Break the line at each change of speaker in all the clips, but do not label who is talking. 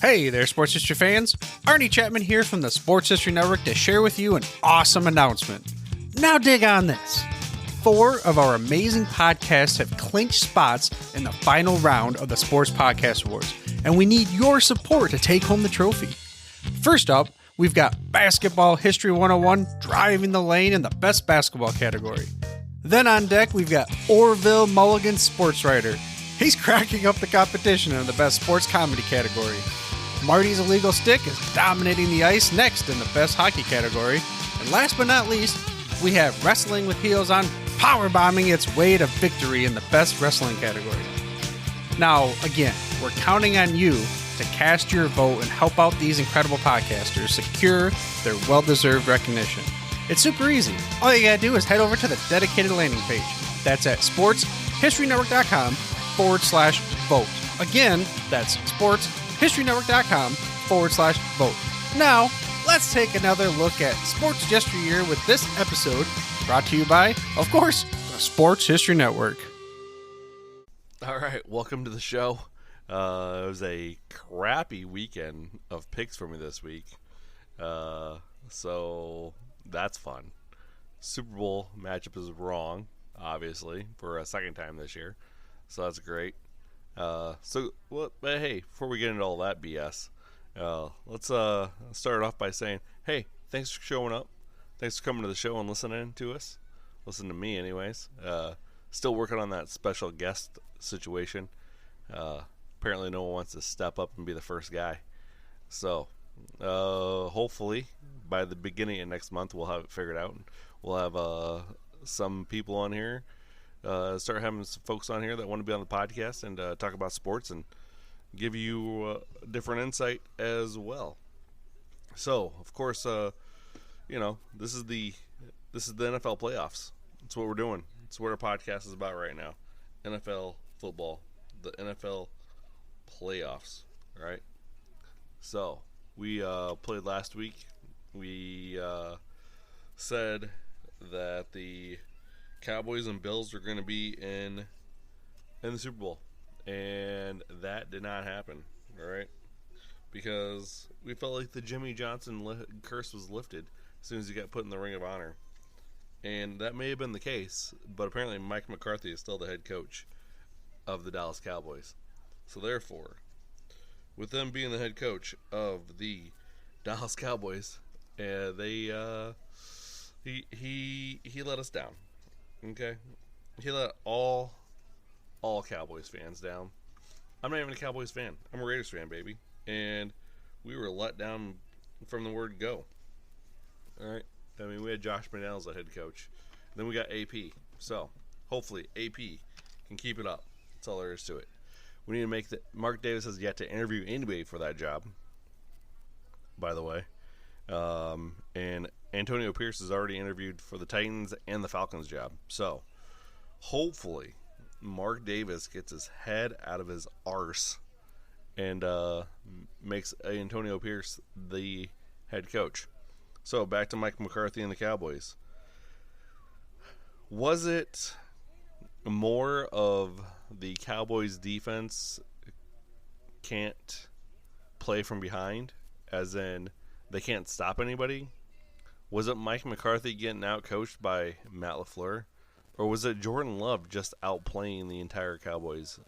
Hey there, Sports History fans. Arnie Chapman here from the Sports History Network to share with you an awesome announcement. Now dig on this. 4 of our amazing podcasts have clinched spots in the final round of the Sports Podcast Awards, and we need your support to take home the trophy. First up, we've got Basketball History 101 driving the lane in the Best Basketball category. Then on deck, we've got Orville Mulligan Sports Writer. He's cracking up the competition in the Best Sports Comedy category. Marty's Illegal Stick is dominating the ice next in the Best Hockey category. And last but not least, we have Wrestling with Heels on powerbombing its way to victory in the Best Wrestling category. Now, again, we're counting on you to cast your vote and help out these incredible podcasters secure their well-deserved recognition. It's super easy. All you gotta do is head over to the dedicated landing page. That's at sportshistorynetwork.com/vote. Again, that's sportshistorynetwork.com/vote. Now, let's take another look at sports yesteryear with this episode brought to you by, of course, the Sports History Network.
All right, welcome to the show. It was a crappy weekend of picks for me this week. So that's fun. Super Bowl matchup is wrong, obviously, for a second time this year. So that's great. But hey, before we get into all that BS, let's start off by saying, hey, thanks for showing up. Thanks for coming to the show and listening to us. Listen to me, anyways. Still working on that special guest situation. Apparently no one wants to step up and be the first guy. So, hopefully, by the beginning of next month, we'll have it figured out. We'll have some people on here. Start having some folks on here that want to be on the podcast and talk about sports and give you different insight as well. So, of course, this is the NFL playoffs. That's what we're doing. It's what our podcast is about right now. NFL football, the NFL playoffs, right? So, we played last week. We said that the Cowboys and Bills are going to be in the Super Bowl, and that did not happen, all right? Because we felt like the Jimmy Johnson curse was lifted as soon as he got put in the Ring of Honor, and that may have been the case, but apparently Mike McCarthy is still the head coach of the Dallas Cowboys. So therefore, with them being the head coach of the Dallas Cowboys, he let us down. Okay, he let all Cowboys fans down. I'm not even a Cowboys fan. I'm a Raiders fan, baby. And we were let down from the word go. All right. I mean, we had Josh McDaniels as the head coach. Then we got AP. So hopefully AP can keep it up. That's all there is to it. We need to make Mark Davis has yet to interview anybody for that job, by the way. And Antonio Pierce has already interviewed for the Titans and the Falcons job. So, hopefully, Mark Davis gets his head out of his arse and makes Antonio Pierce the head coach. So, back to Mike McCarthy and the Cowboys. Was it more of the Cowboys' defense can't play from behind, as in they can't stop anybody? Was it Mike McCarthy getting out-coached by Matt LaFleur? Or was it Jordan Love just outplaying the entire Cowboys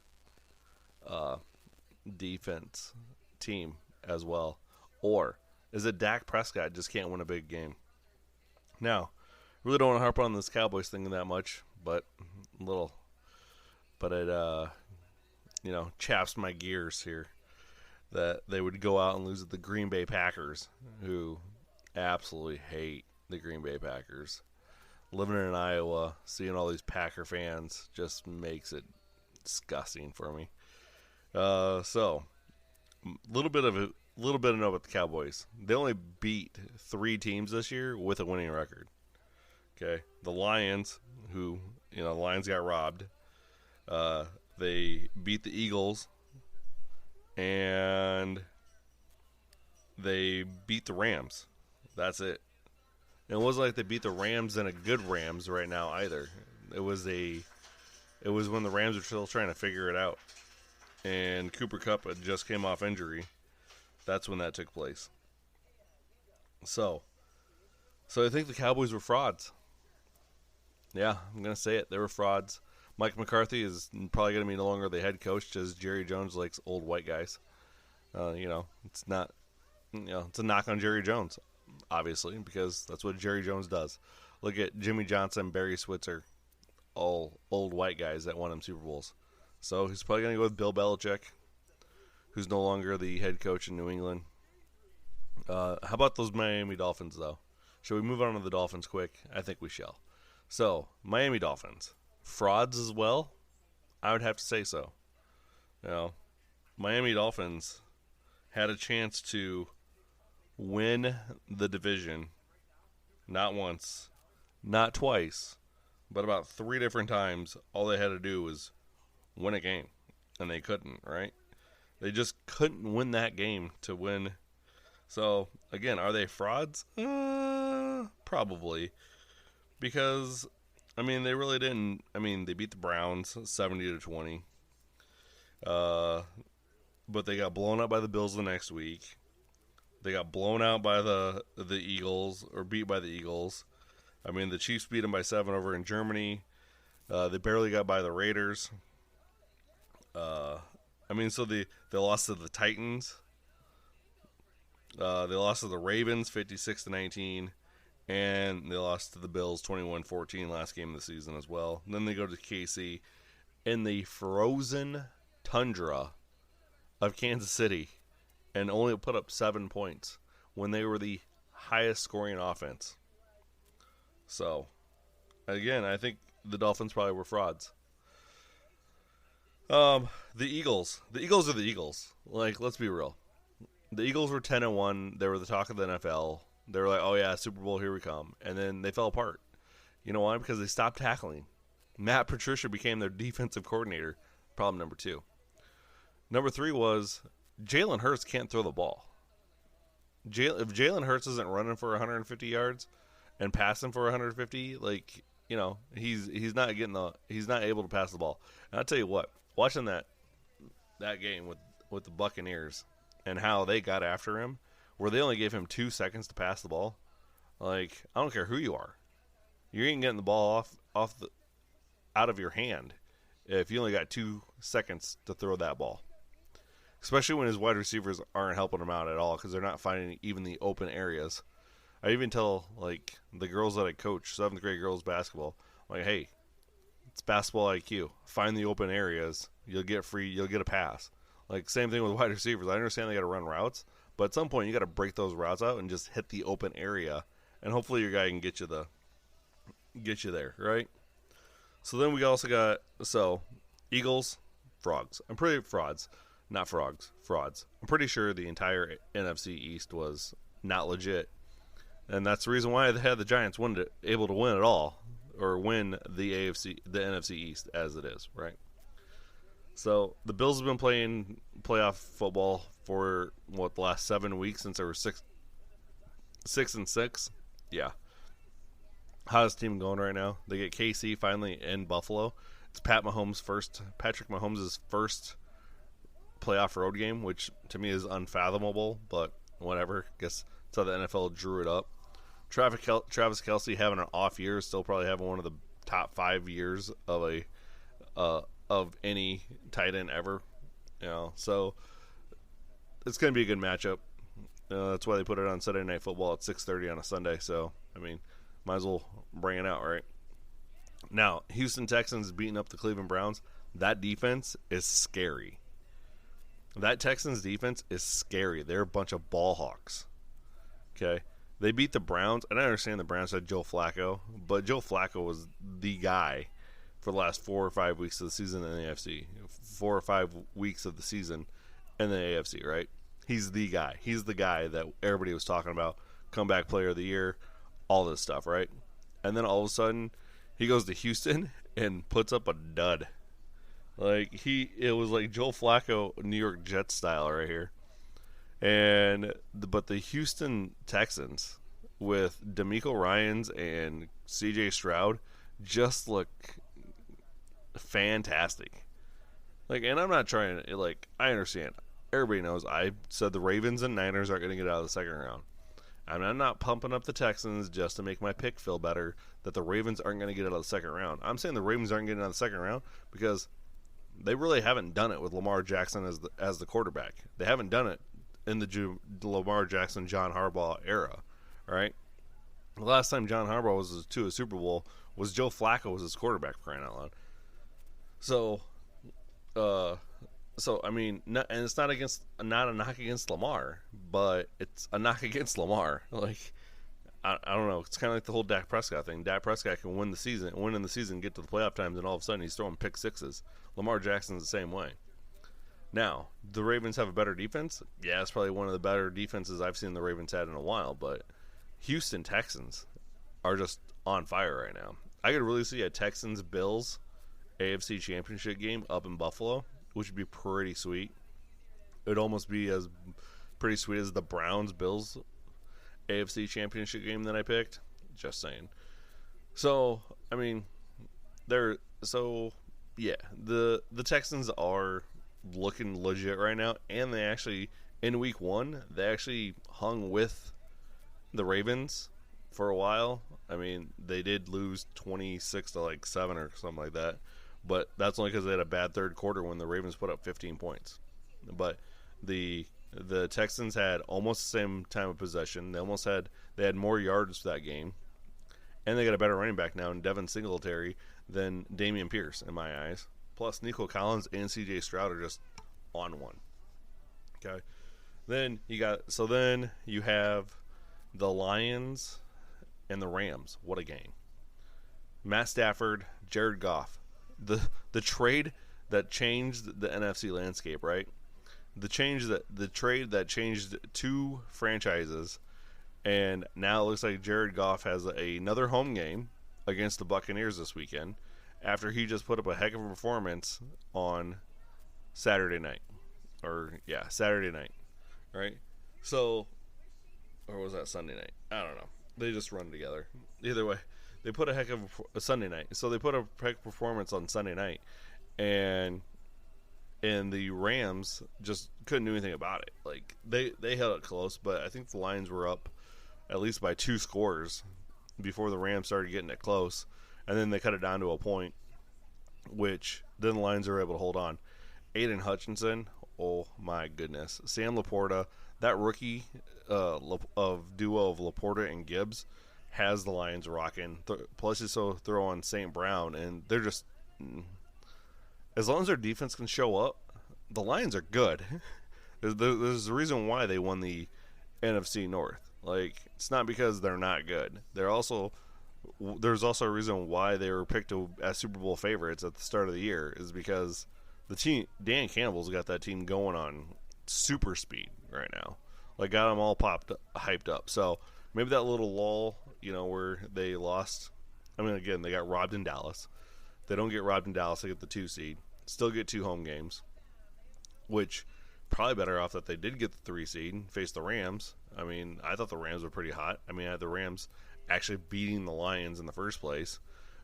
defense team as well? Or is it Dak Prescott just can't win a big game? Now, really don't want to harp on this Cowboys thing that much, but it chaps my gears here that they would go out and lose at the Green Bay Packers, who absolutely hate the Green Bay Packers. Living in Iowa, seeing all these Packer fans just makes it disgusting for me. So, a little bit of know about the Cowboys. They only beat 3 teams this year with a winning record. Okay, the Lions, who the Lions got robbed. They beat the Eagles, and they beat the Rams. That's it. And it wasn't like they beat the Rams and a good Rams right now either. It was when the Rams were still trying to figure it out. And Cooper Kupp had just came off injury. That's when that took place. So I think the Cowboys were frauds. Yeah, I'm going to say it. They were frauds. Mike McCarthy is probably going to be no longer the head coach, as Jerry Jones likes old white guys. It's not, it's a knock on Jerry Jones, obviously, because that's what Jerry Jones does. Look at Jimmy Johnson, Barry Switzer, all old white guys that won him Super Bowls. So he's probably going to go with Bill Belichick, who's no longer the head coach in New England. How about those Miami Dolphins, though? Shall we move on to the Dolphins quick? I think we shall. So, Miami Dolphins. Frauds as well? I would have to say so. Miami Dolphins had a chance to win the division not once, not twice, but about 3 different times. All they had to do was win a game, and they couldn't, right? They just couldn't win that game to win. So, again, are they frauds? Probably. Because, they really didn't. They beat the Browns 70-20. But they got blown out by the Bills the next week. They got blown out by the Eagles, or beat by the Eagles. The Chiefs beat them by 7 over in Germany. They barely got by the Raiders. So they lost to the Titans. They lost to the Ravens 56-19. And they lost to the Bills 21-14 last game of the season as well. And then they go to KC in the frozen tundra of Kansas City and only put up 7 points when they were the highest scoring offense. So, again, I think the Dolphins probably were frauds. The Eagles. The Eagles are the Eagles. Let's be real. The Eagles were 10-1. They were the talk of the NFL. They were like, oh, yeah, Super Bowl, here we come. And then they fell apart. You know why? Because they stopped tackling. Matt Patricia became their defensive coordinator. Problem number 2. Number 3 was Jalen Hurts can't throw the ball. If Jalen Hurts isn't running for 150 yards and passing for 150, he's not able to pass the ball. And I'll tell you what, watching that game with the Buccaneers and how they got after him, where they only gave him 2 seconds to pass the ball. I don't care who you are. You ain't getting the ball out of your hand if you only got 2 seconds to throw that ball. Especially when his wide receivers aren't helping him out at all because they're not finding even the open areas. I even tell, the girls that I coach, 7th grade girls basketball, hey, it's basketball IQ. Find the open areas. You'll get a pass. Same thing with wide receivers. I understand they got to run routes, but at some point, you got to break those routes out and just hit the open area, and hopefully your guy can get you there, right? So then we also got Eagles, frauds. Not frogs, frauds. I'm pretty sure the entire NFC East was not legit, and that's the reason why they had the Giants able to win it all, or win the NFC East as it is, right? So the Bills have been playing playoff football for the last 7 weeks since they were 6-6. Yeah. Hottest team going right now. They get KC finally in Buffalo. It's Patrick Mahomes' first playoff road game, which to me is unfathomable, but whatever. Guess that's how the NFL drew it up. Travis Kelce having an off year, still probably having one of the top 5 years of any tight end ever. So it's going to be a good matchup. That's why they put it on Saturday Night Football at 6:30 on a Sunday. So, might as well bring it out, right? Now, Houston Texans beating up the Cleveland Browns. That defense is scary. That Texans defense is scary. They're a bunch of ball hawks. Okay? They beat the Browns, and I understand the Browns had Joe Flacco, but Joe Flacco was the guy for the last 4 or 5 weeks of the season in the AFC. 4 or 5 weeks of the season in the AFC, right? He's the guy. He's the guy that everybody was talking about. Comeback player of the year, all this stuff, right? And then all of a sudden, he goes to Houston and puts up a dud. It was like Joe Flacco, New York Jets style right here. But the Houston Texans with DeMeco Ryans and CJ Stroud just look fantastic. And I'm not trying to, I understand. everybody knows I said the Ravens and Niners aren't going to get out of the second round. I'm not pumping up the Texans just to make my pick feel better that the Ravens aren't going to get out of the second round. I'm saying the Ravens aren't getting out of the second round because they really haven't done it with Lamar Jackson as the quarterback. They haven't done it in the Lamar Jackson, John Harbaugh era, right? The last time John Harbaugh was to a Super Bowl was Joe Flacco was his quarterback, crying out loud. So I mean, and it's not a knock against Lamar, but it's a knock against Lamar. Like, I don't know. It's kind of like the whole Dak Prescott thing. Dak Prescott can win in the season, get to the playoff times, and all of a sudden he's throwing pick sixes. Lamar Jackson's the same way. Now, the Ravens have a better defense. Yeah, it's probably one of the better defenses I've seen the Ravens had in a while. But Houston Texans are just on fire right now. I could really see a Texans-Bills AFC Championship game up in Buffalo, which would be pretty sweet. It would almost be as pretty sweet as the Browns-Bills AFC Championship game that I picked. Just saying. So, I mean, the Texans are looking legit right now, and they actually, in week one, they actually hung with the Ravens for a while. I mean, they did lose 26-7 or something like that. But that's only because they had a bad third quarter when the Ravens put up 15 points. But the Texans had almost the same time of possession. They had more yards for that game, and they got a better running back now in Devin Singletary than Dameon Pierce in my eyes. Plus, Nico Collins and C.J. Stroud are just on one. Okay, then you have the Lions and the Rams. What a game! Matt Stafford, Jared Goff. The trade that changed the NFC landscape, right? The trade that changed two franchises, and now it looks like Jared Goff has another home game against the Buccaneers this weekend after he just put up a heck of a performance on Saturday night. Saturday night, right? So, or was that Sunday night? I don't know. They just run together. Either way. They put a heck of a Sunday night. So they put a heck of performance on Sunday night. And the Rams just couldn't do anything about it. Like, they held it close, but I think the Lions were up at least by 2 scores before the Rams started getting it close. And then they cut it down to a point, which then the Lions were able to hold on. Aiden Hutchinson, oh my goodness. Sam Laporta, that rookie duo of Laporta and Gibbs, has the Lions rocking. Plus, you throw on St. Brown, and they're just, as long as their defense can show up, the Lions are good. There's a reason why they won the NFC North. Like, it's not because they're not good. There's also a reason why they were picked as Super Bowl favorites at the start of the year, is because the team, Dan Campbell's got that team going on super speed right now. Like, got them all hyped up. So maybe that little lull, where they lost. I mean, again, they got robbed in Dallas. They don't get robbed in Dallas. They get the 2 seed. Still get 2 home games, which probably better off that they did get the 3 seed and face the Rams. I mean, I thought the Rams were pretty hot. I mean, I had the Rams actually beating the Lions in the first place,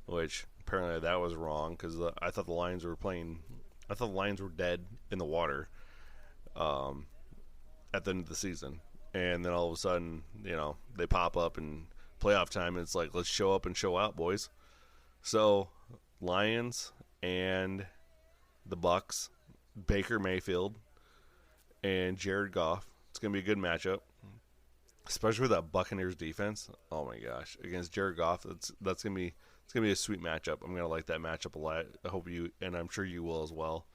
which apparently that was wrong because I thought the Lions were dead in the water at the end of the season. And then all of a sudden, they pop up in playoff time, and it's like, let's show up and show out, boys. So, Lions and the Bucks, Baker Mayfield and Jared Goff. It's going to be a good matchup, especially with that Buccaneers defense. Oh my gosh, against Jared Goff, that's going to be a sweet matchup. I'm going to like that matchup a lot. I hope you, and I'm sure you will as well.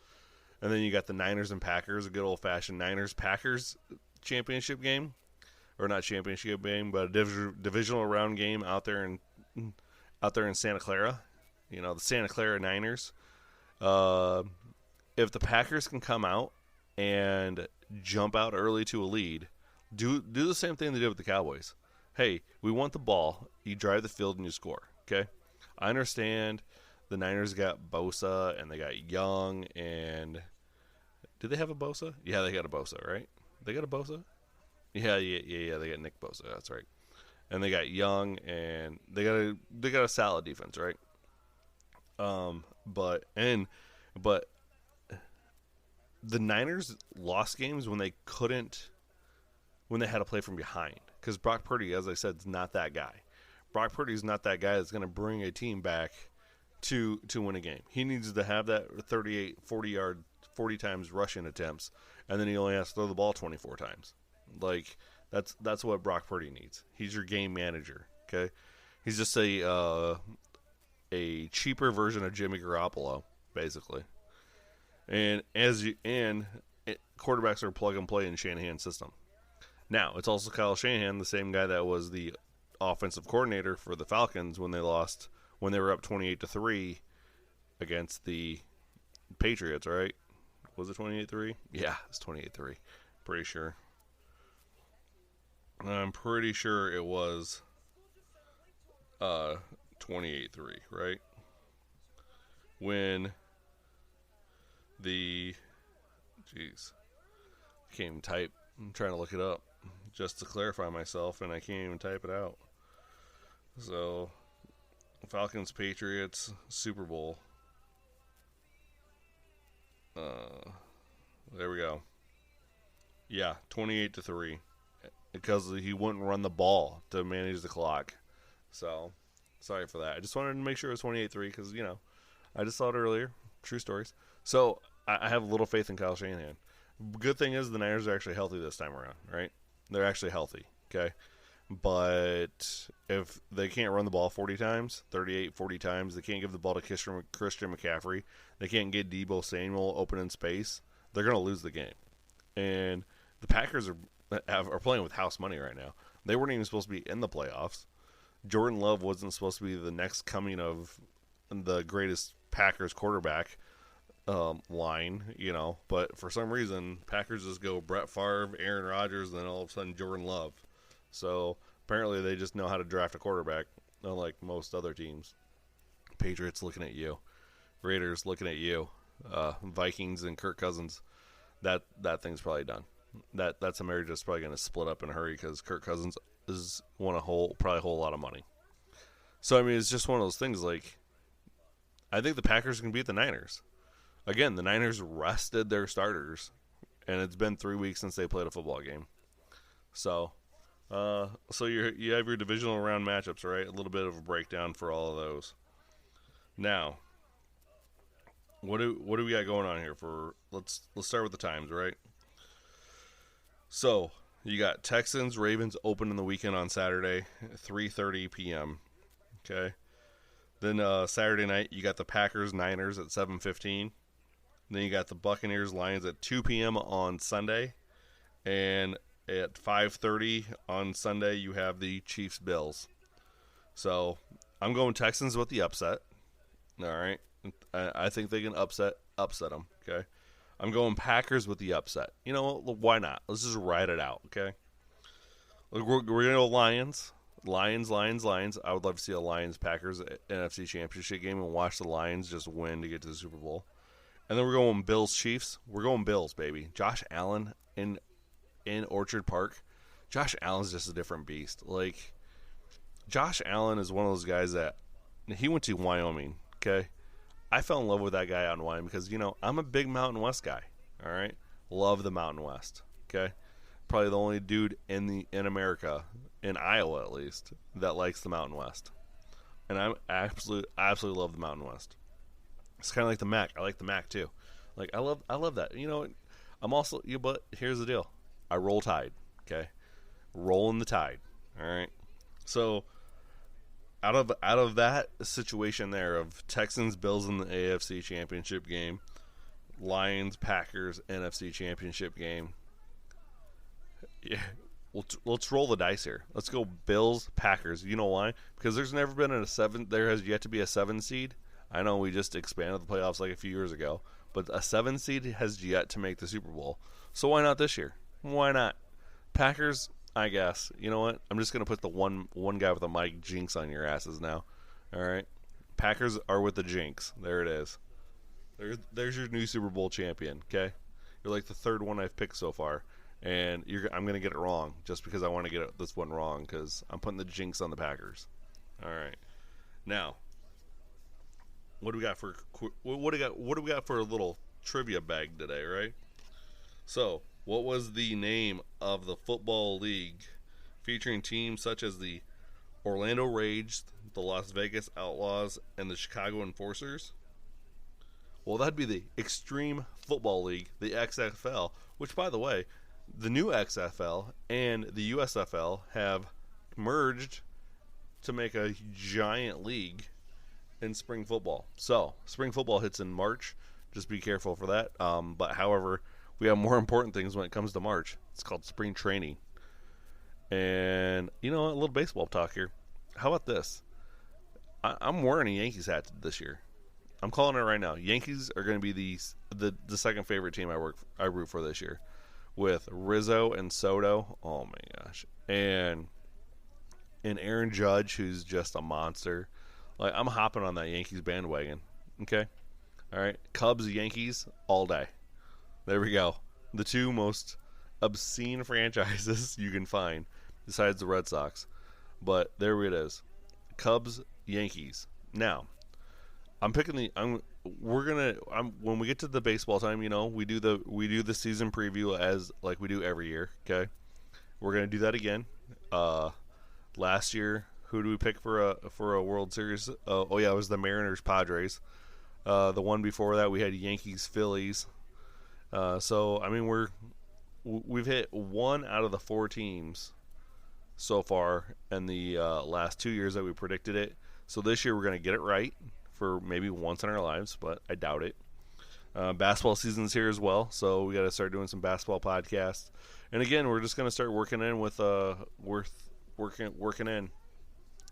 And then you got the Niners and Packers, a good old-fashioned Niners-Packers championship game. Or not championship game, but a divisional round game out there in Santa Clara. The Santa Clara Niners. If the Packers can come out and jump out early to a lead, do the same thing they did with the Cowboys. Hey, we want the ball. You drive the field and you score. Okay? I understand the Niners got Bosa and they got Young and... Did they have a Bosa? Yeah, they got a Bosa, right? They got a Bosa? Yeah. They got Nick Bosa. That's right. And they got Young, and they got a solid defense, right? But the Niners lost games when they had to play from behind. Because Brock Purdy, as I said, is not that guy. Brock Purdy is not that guy that's going to bring a team back to win a game. He needs to have that 38, 40 times rushing attempts, and then he only has to throw the ball 24 times. Like, that's what Brock Purdy needs. He's your game manager, okay? He's just a cheaper version of Jimmy Garoppolo, basically. And quarterbacks are plug and play in Shanahan's system. Now, it's also Kyle Shanahan, the same guy that was the offensive coordinator for the Falcons when they were up 28-3 against the Patriots, right? Was it 28-3? Yeah, it's 28-3. Pretty sure. I'm pretty sure it was 28-3, right? When I can't even type. I'm trying to look it up just to clarify myself, and I can't even type it out. So, Falcons, Patriots, Super Bowl. There we go. Yeah, 28-3. Because he wouldn't run the ball to manage the clock. So, sorry for that. I just wanted to make sure it was 28-3 because, I just saw it earlier. True stories. So, I have a little faith in Kyle Shanahan. Good thing is the Niners are actually healthy this time around, right? They're actually healthy, okay? But if they can't run the ball 40 times, 38, 40 times, they can't give the ball to Christian McCaffrey, they can't get Deebo Samuel open in space, they're going to lose the game. And the Packers are playing with house money right now. They weren't even supposed to be in the playoffs. Jordan Love wasn't supposed to be the next coming of the greatest Packers quarterback line, but for some reason, Packers just go Brett Favre, Aaron Rodgers, and then all of a sudden Jordan Love. So apparently they just know how to draft a quarterback, unlike most other teams. Patriots looking at you. Raiders looking at you. Vikings and Kirk Cousins. That thing's probably done. That's a marriage that's probably going to split up in a hurry because Kirk Cousins is probably a whole lot of money. So, I mean, it's just one of those things like, I think the Packers can beat the Niners. Again, the Niners rested their starters, and it's been 3 weeks since they played a football game. So you have your divisional round matchups, right? A little bit of a breakdown for all of those. Now, what do we got going on here? Let's start with the times, right? So you got Texans, Ravens open in the weekend on Saturday, 3:30 p.m. Okay. Then Saturday night you got the Packers, Niners at 7:15. Then you got the Buccaneers, Lions at 2 p.m. on Sunday, and at 5:30 on Sunday you have the Chiefs, Bills. So I'm going Texans with the upset. All right, I think they can upset them. Okay. I'm going Packers with the upset. You know, why not? Let's just ride it out, okay? We're going to go Lions. Lions. I would love to see a Lions-Packers NFC Championship game and watch the Lions just win to get to the Super Bowl. And then we're going Bills-Chiefs. We're going Bills, baby. Josh Allen in Orchard Park. Josh Allen's just a different beast. Like, Josh Allen is one of those guys that he went to Wyoming, okay? I fell in love with that guy out in Wyoming because, I'm a big Mountain West guy, all right? Love the Mountain West, okay? Probably the only dude in America, in Iowa at least, that likes the Mountain West. And I absolutely love the Mountain West. It's kind of like the Mac. I like the Mac too. Like, I love that. I'm also, but here's the deal. I roll Tide, okay? Rolling the Tide, all right? So, out of that situation there of Texans, Bills in the AFC Championship game, Lions, Packers, NFC Championship game, yeah, let's roll the dice here. Let's go Bills, Packers. You know why? Because there's never been there has yet to be a 7 seed. I know we just expanded the playoffs like a few years ago, but a 7 seed has yet to make the Super Bowl. So why not this year? Why not? Packers, I guess. You know what? I'm just going to put the one guy with a mic jinx on your asses now. All right? Packers are with the jinx. There it is. There's your new Super Bowl champion, okay? You're like the third one I've picked so far. And I'm going to get it wrong just because I want to get this one wrong because I'm putting the jinx on the Packers. All right. Now, what do we got for a little trivia bag today, right? So, what was the name of the football league featuring teams such as the Orlando Rage, the Las Vegas Outlaws, and the Chicago Enforcers? Well, that'd be the Extreme Football League, the XFL, which, by the way, the new XFL and the USFL have merged to make a giant league in spring football. So, spring football hits in March. Just be careful for that. But, however, we have more important things when it comes to March. It's called spring training. And, a little baseball talk here. How about this? I'm wearing a Yankees hat this year. I'm calling it right now. Yankees are going to be the second favorite team I root for this year, with Rizzo and Soto. Oh my gosh, and Aaron Judge, who's just a monster. Like, I'm hopping on that Yankees bandwagon. Okay, all right. Cubs, Yankees, all day. There we go. The two most obscene franchises you can find, besides the Red Sox. But there it is. Cubs, Yankees. Now, I'm picking when we get to the baseball time, we do the season preview as like we do every year, okay? We're going to do that again. Last year, who do we pick for a World Series? It was the Mariners Padres. The one before that we had Yankees Phillies. So I mean we've hit one out of the four teams so far in the last 2 years that we predicted it. So this year we're going to get it right for maybe once in our lives, but I doubt it. Basketball season's here as well, so we got to start doing some basketball podcasts. And again, we're just going to start working in with working in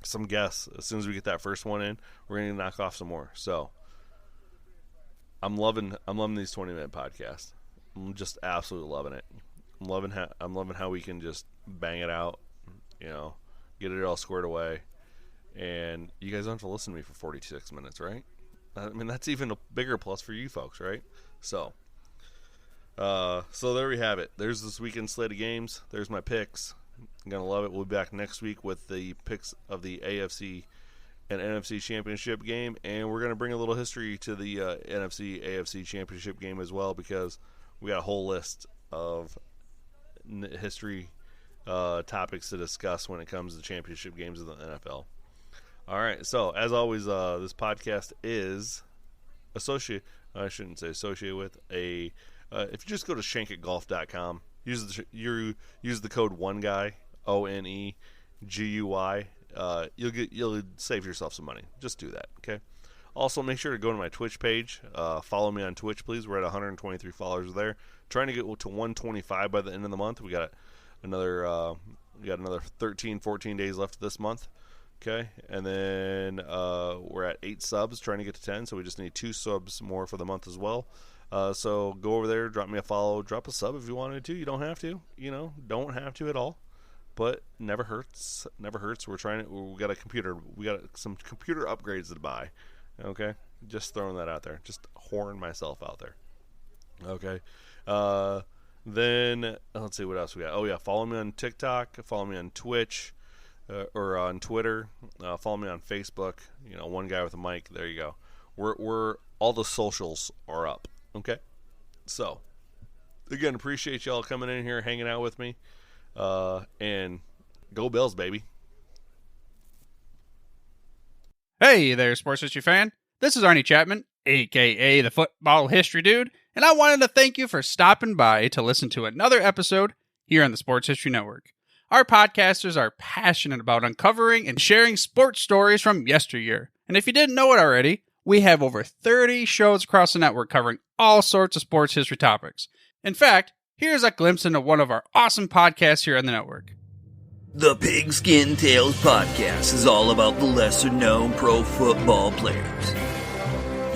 some guests. As soon as we get that first one in, we're going to knock off some more. So I'm loving these 20-minute podcasts. I'm just absolutely loving it. I'm loving how we can just bang it out, get it all squared away. And you guys don't have to listen to me for 46 minutes, right? I mean, that's even a bigger plus for you folks, right? So there we have it. There's this weekend slate of games. There's my picks. I'm going to love it. We'll be back next week with the picks of the AFC and NFC championship game. And we're going to bring a little history to the NFC, AFC championship game as well, because we got a whole list of history topics to discuss when it comes to championship games in the NFL. All right, so as always, this podcast is associated with a. If you just go to shankitgolf.com, use the code ONEGUY, ONEGUY. You'll save yourself some money. Just do that, okay? Also, make sure to go to my Twitch page. Follow me on Twitch, please. We're at 123 followers there. Trying to get to 125 by the end of the month. We got another 13, 14 days left this month. Okay, and then we're at 8 subs, trying to get to 10, so we just need 2 subs more for the month as well. So go over there, drop me a follow, drop a sub if you wanted to. You don't have to, don't have to at all, but never hurts. Never hurts. We got some computer upgrades to buy. Okay, just throwing that out there, just whoring myself out there. Okay, then let's see what else we got. Oh yeah, follow me on TikTok, follow me on Twitch. Or on Twitter, follow me on Facebook. One guy with a mic. There you go. We're all the socials are up. Okay. So again, appreciate y'all coming in here, hanging out with me, and go Bills, baby.
Hey there, sports history fan. This is Arnie Chapman, aka the Football History Dude, and I wanted to thank you for stopping by to listen to another episode here on the Sports History Network. Our podcasters are passionate about uncovering and sharing sports stories from yesteryear. And if you didn't know it already, we have over 30 shows across the network covering all sorts of sports history topics. In fact, here's a glimpse into one of our awesome podcasts here on the network.
The Pigskin Tales podcast is all about the lesser-known pro football players.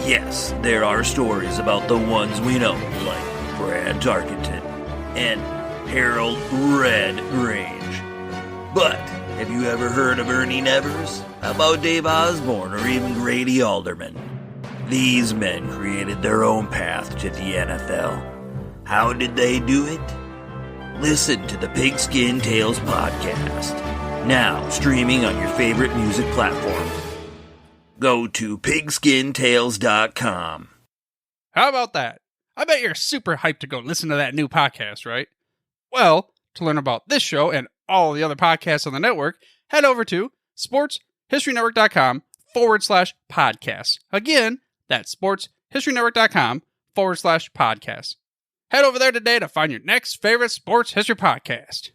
Yes, there are stories about the ones we know, like Brad Tarkenton and Harold Red Grange. But have you ever heard of Ernie Nevers? How about Dave Osborne or even Grady Alderman? These men created their own path to the NFL. How did they do it? Listen to the Pigskin Tales podcast, now streaming on your favorite music platform. Go to pigskintales.com.
How about that? I bet you're super hyped to go listen to that new podcast, right? Well, to learn about this show and all the other podcasts on the network, head over to sportshistorynetwork.com/podcasts. Again, that's sportshistorynetwork.com/podcasts. Head over there today to find your next favorite sports history podcast.